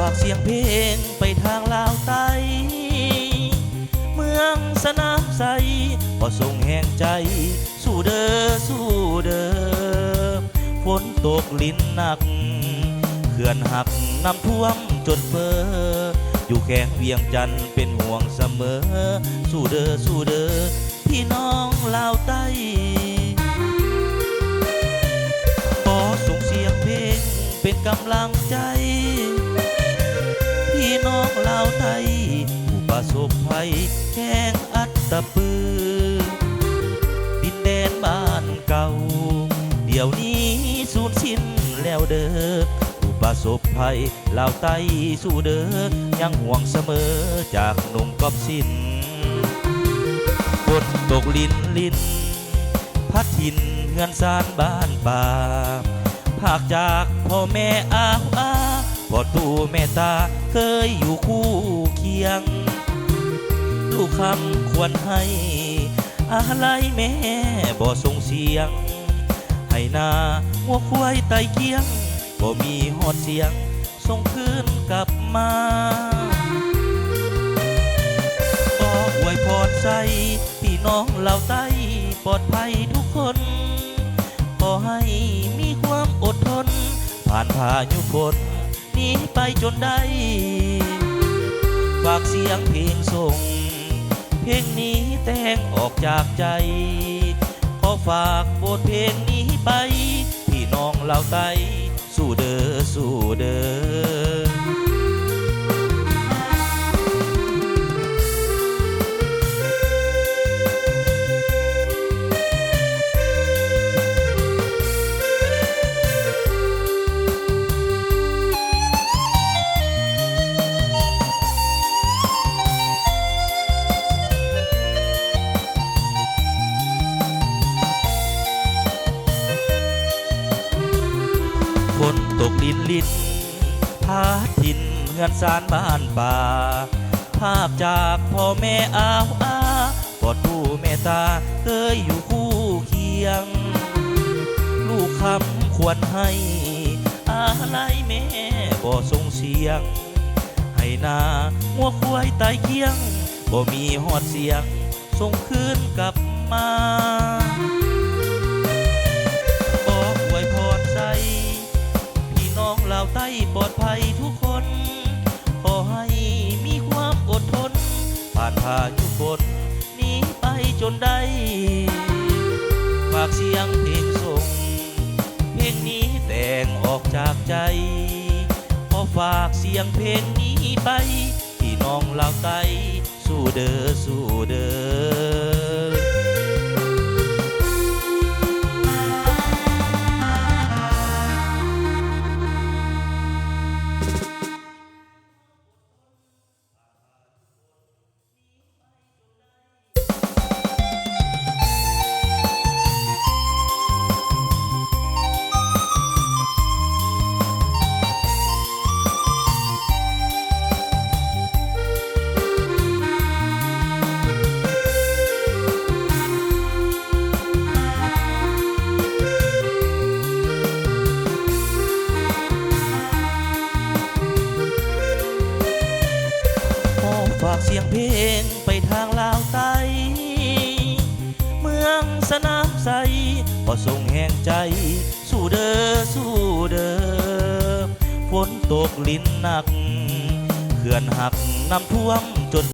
ฝากเสียงเพลงไปทางลาวใต้เมืองสนามใสขอส่งแห่งใจสู้เด้อสู้เด้อฝนตกลิ้นหนักเขื่อนหักน้ำท่วมจนเฟ้ออยู่แข้งเวียงจันทร์เป็นห่วงเสมอสู้เด้อสู้เด้อพี่น้องลาวใต้ขอส่งเสียงเพลงเป็นกำลังใจพี่น้องลาวใต้ผู้ประสบภัยแข้งอัตตปือดินแดนบ้านเก่าเดี๋ยวนี้สูญสิ้นแล้วเด้อผู้ประสบภัยลาวใต้สู้เด้อยังห่วงเสมอจากหนุ่มกอบสินฝนตกลินพัดถิ่นเฮือนซานบ้านป่าภาคจากพ่อแม่อาพ่อตู่แม่ตาเคยอยู่คู่เคียงลูกคำควรให้อะไรแม่บ่ส่งเสียงให้นาหัวควายไตเกียงบ่มีหอดเสียงส่งคืนกลับมาก็อวยพรใส่พี่น้องเหล่าใต้ปลอดภัยทุกคนขอให้มีความอดทนผ่านพายุฝนหนีไปจนได้ฝากเสียงเพลงส่งเพลงนี้แต่งออกจากใจขอฝากบทเพลงนี้ไปพี่น้องเหล่าใต้สู้เด้อสู้เด้อฝนตกลินพาถิ่นเฮือนซานบ้านป่าภาพจากพ่อแม่อาพ่อตู่แม่ตาเคยอยู่คู่เคียงลูกคำควรให้อะไรแม่บ่ส่งเสียงให้นาหัวควายไตเคียงบ่มีหอดเสียงส่งคืนกลับมาบอกอวยพรใส่น้องลาวใต้ปลอดภัยทุกคนขอให้มีความอดทนผ่านพายุฝนหนีไปจนได้ฝากเสียงเพลงส่งเพลงนี้แต่งออกจากใจขอฝากเสียงเพลงนี้ไปพี่น้องลาวใต้สู้เด้อสู้เด้อฝากเสียงเพลงไปทางลาวใต้เมืองสนามใสขอส่งแห่งใจสู้เด้อสู้เด้อฝนตกลิ้นหนักเขื่อนหักน้ำท่วม